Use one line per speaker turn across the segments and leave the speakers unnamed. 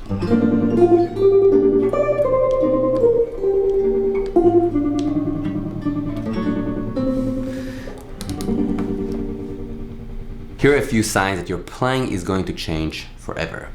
Here are a few signs that your playing is going to change forever.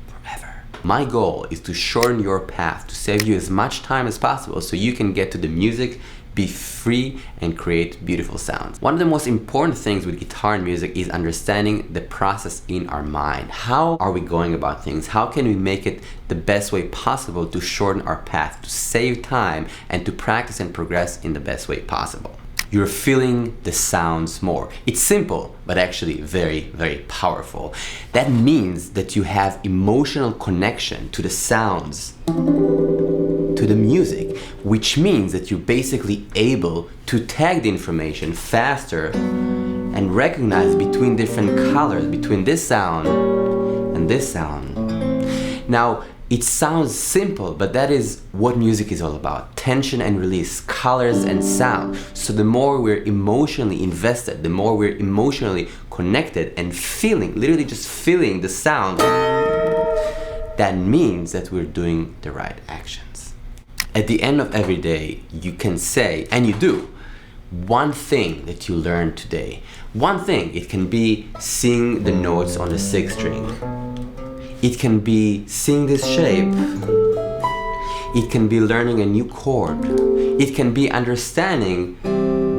Forever. My goal is to shorten your path, to save you as much time as possible so you can get to the music, be free, and create beautiful sounds. One of the most important things with guitar and music is understanding the process in our mind. How are we going about things? How can we make it the best way possible to shorten our path, to save time, and to practice and progress in the best way possible? You're feeling the sounds more. It's simple, but actually very, very powerful. That means that you have emotional connection to the sounds, to the music, which means that you're basically able to tag the information faster and recognize between different colors, between this sound and this sound. Now, it sounds simple, but that is what music is all about. Tension and release, colors and sound. So the more we're emotionally invested, the more we're emotionally connected and feeling, literally just feeling the sound, that means that we're doing the right actions. At the end of every day, you can say, and you do, one thing that you learned today. One thing. It can be sing the notes on the sixth string. It can be sing this shape. It can be learning a new chord. It can be understanding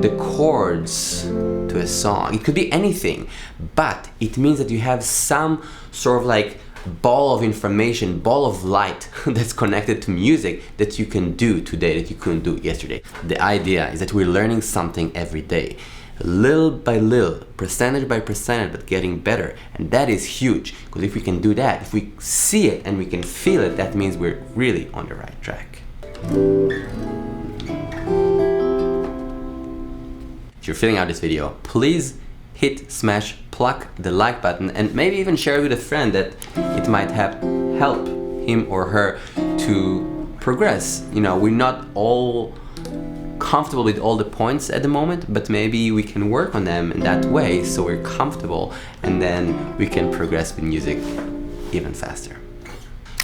the chords to a song. It could be anything, but it means that you have some sort of like ball of information, ball of light that's connected to music that you can do today that you couldn't do yesterday. The idea is that we're learning something every day. Little by little, percentage by percentage, but getting better. And that is huge, because if we can do that, if we see it and we can feel it, that means we're really on the right track. If you're filling out this video, please hit, smash, pluck the like button, and maybe even share it with a friend that it might help him or her to progress. You know, we're not all comfortable with all the points at the moment, but maybe we can work on them in that way so we're comfortable, and then we can progress with music even faster.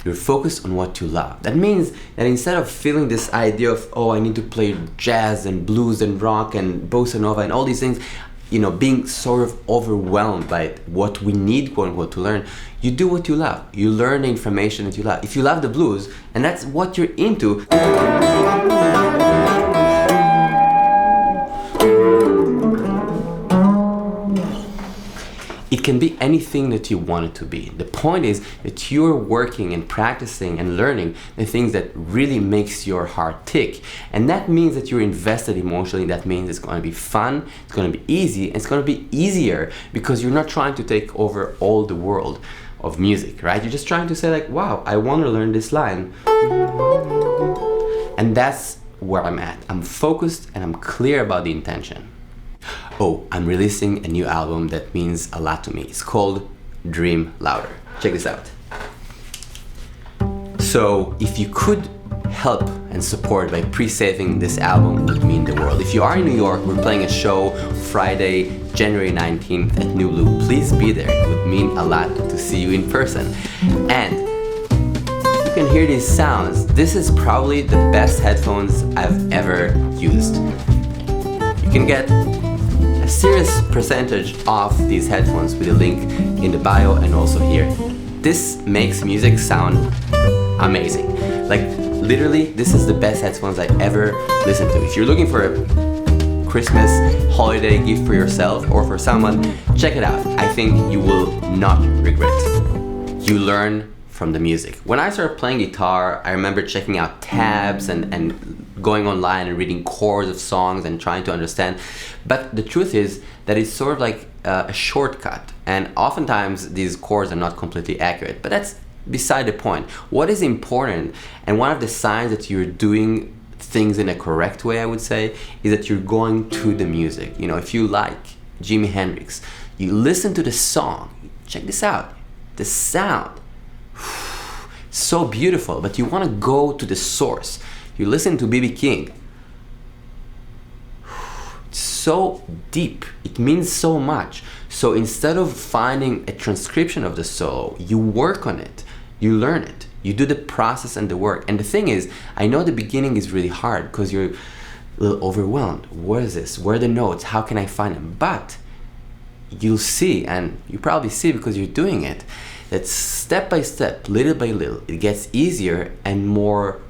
You're focused on what you love. That means that instead of feeling this idea of, oh, I need to play jazz and blues and rock and bossa nova and all these things, you know, being sort of overwhelmed by what we need, quote unquote, to learn, you do what you love. You learn the information that you love. If you love the blues and that's what you're into, it can be anything that you want it to be. The point is that you're working and practicing and learning the things that really makes your heart tick. And that means that you're invested emotionally. That means it's going to be fun, it's going to be easy, and it's going to be easier because you're not trying to take over all the world of music, right? You're just trying to say like, wow, I want to learn this line. And that's where I'm at. I'm focused and I'm clear about the intention. Oh, I'm releasing a new album that means a lot to me. It's called Dream Louder. Check this out. So if you could help and support by pre-saving this album, would mean the world. If you are in New York, we're playing a show Friday, January 19th at New Blue. Please be there. It would mean a lot to see you in person. And you can hear these sounds. This is probably the best headphones I've ever used. You can get a serious percentage off these headphones with a link in the bio and also here. This makes music sound amazing. Like literally, this is the best headphones I ever listened to. If you're looking for a Christmas holiday gift for yourself or for someone, check it out. I think you will not regret. You learn from the music. When I started playing guitar, I remember checking out tabs and going online and reading chords of songs and trying to understand. But the truth is that it's sort of like a shortcut, and oftentimes these chords are not completely accurate, but that's beside the point. What is important, and one of the signs that you're doing things in a correct way, I would say, is that you're going to the music. You know, if you like Jimi Hendrix, you listen to the song, check this out, the sound, so beautiful, but you want to go to the source. You listen to B.B. King, it's so deep, it means so much. So instead of finding a transcription of the solo, you work on it. You learn it. You do the process and the work. And the thing is, I know the beginning is really hard because you're a little overwhelmed. What is this? Where are the notes? How can I find them? But you'll see, and you probably see because you're doing it, that step by step, little by little, it gets easier and more,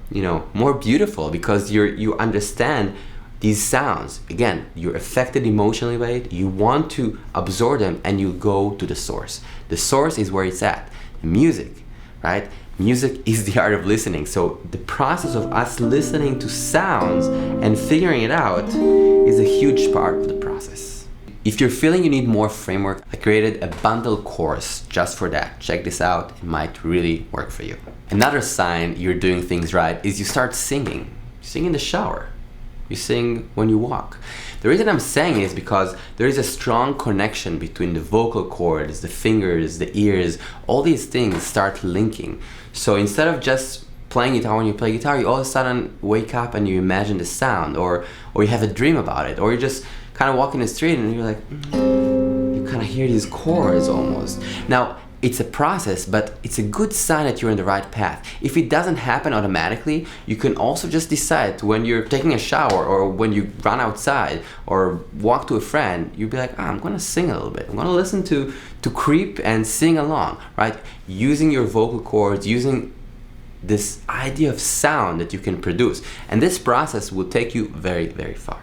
more beautiful because you understand these sounds. Again, you're affected emotionally by it. You want to absorb them, and you go to the source. The source is where it's at. The music, right? Music is the art of listening. So the process of us listening to sounds and figuring it out is a huge part of the process. If you're feeling you need more framework, I created a bundle course just for that. Check this out, it might really work for you. Another sign you're doing things right is you start singing. You sing in the shower. You sing when you walk. The reason I'm saying it is because there is a strong connection between the vocal cords, the fingers, the ears, all these things start linking. So instead of just playing guitar when you play guitar, you all of a sudden wake up and you imagine the sound, or you have a dream about it, or you just kind of walk in the street and you're like, you kind of hear these chords almost. Now, it's a process, but it's a good sign that you're in the right path. If it doesn't happen automatically, you can also just decide when you're taking a shower or when you run outside or walk to a friend, you'll be like, I'm gonna sing a little bit. I'm gonna listen to Creep and sing along, right? Using your vocal cords, using this idea of sound that you can produce. And this process will take you very, very far.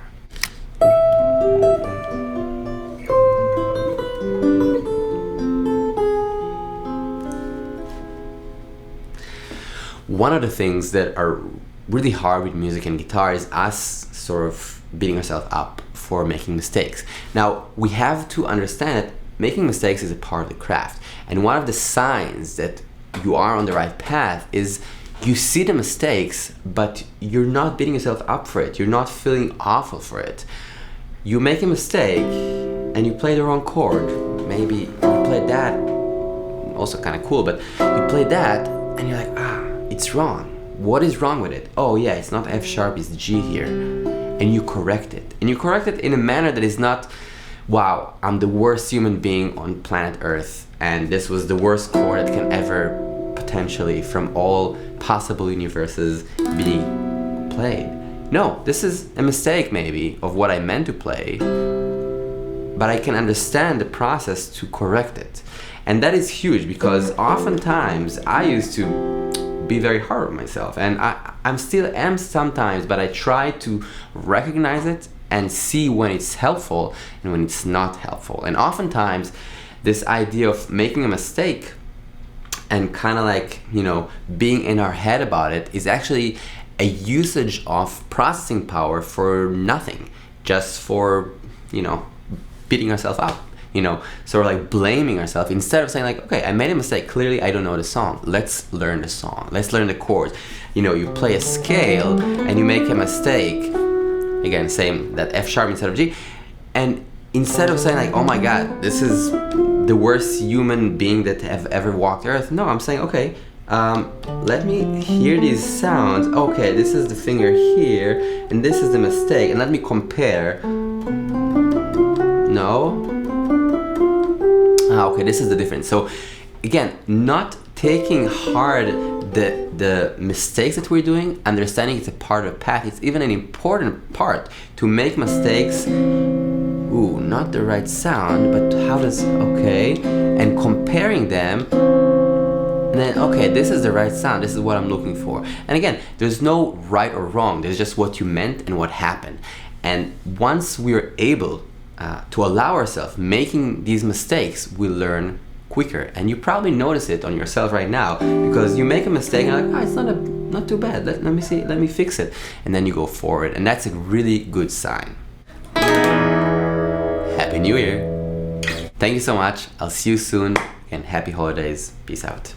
One of the things that are really hard with music and guitar is us sort of beating ourselves up for making mistakes. Now, we have to understand that making mistakes is a part of the craft. And one of the signs that you are on the right path is you see the mistakes, but you're not beating yourself up for it. You're not feeling awful for it. You make a mistake and you play the wrong chord. Maybe you play that, also kind of cool, but you play that and you're like, it's wrong. What is wrong with it? Oh yeah, it's not F sharp, it's G here. And you correct it. And you correct it in a manner that is not, wow, I'm the worst human being on planet Earth and this was the worst chord that can ever potentially from all possible universes be played. No, this is a mistake maybe of what I meant to play, but I can understand the process to correct it. And that is huge because oftentimes I used to be very hard on myself, and I'm still am sometimes, but I try to recognize it and see when it's helpful and when it's not helpful. And oftentimes this idea of making a mistake and kind of like, being in our head about it is actually a usage of processing power for nothing, just for, beating ourselves up. Sort of like blaming ourselves instead of saying like, okay, I made a mistake. Clearly, I don't know the song. Let's learn the song. Let's learn the chords. You play a scale and you make a mistake. Again, same, that F sharp instead of G. And instead of saying like, oh my God, this is the worst human being that have ever walked Earth. No, I'm saying, okay, let me hear these sounds. Okay, this is the finger here and this is the mistake. And let me compare. No. Okay, this is the difference. So again, not taking hard the mistakes that we're doing, understanding it's a part of the path. It's even an important part to make mistakes. Ooh, not the right sound, but how does, okay, and comparing them, and then, okay, this is the right sound, this is what I'm looking for. And again, there's no right or wrong, there's just what you meant and what happened. And once we're able to allow ourselves making these mistakes, we learn quicker. And you probably notice it on yourself right now because you make a mistake and you're like, it's not too bad. Let me see, let me fix it. And then you go forward, and that's a really good sign. Happy New Year. Thank you so much. I'll see you soon, and happy holidays. Peace out.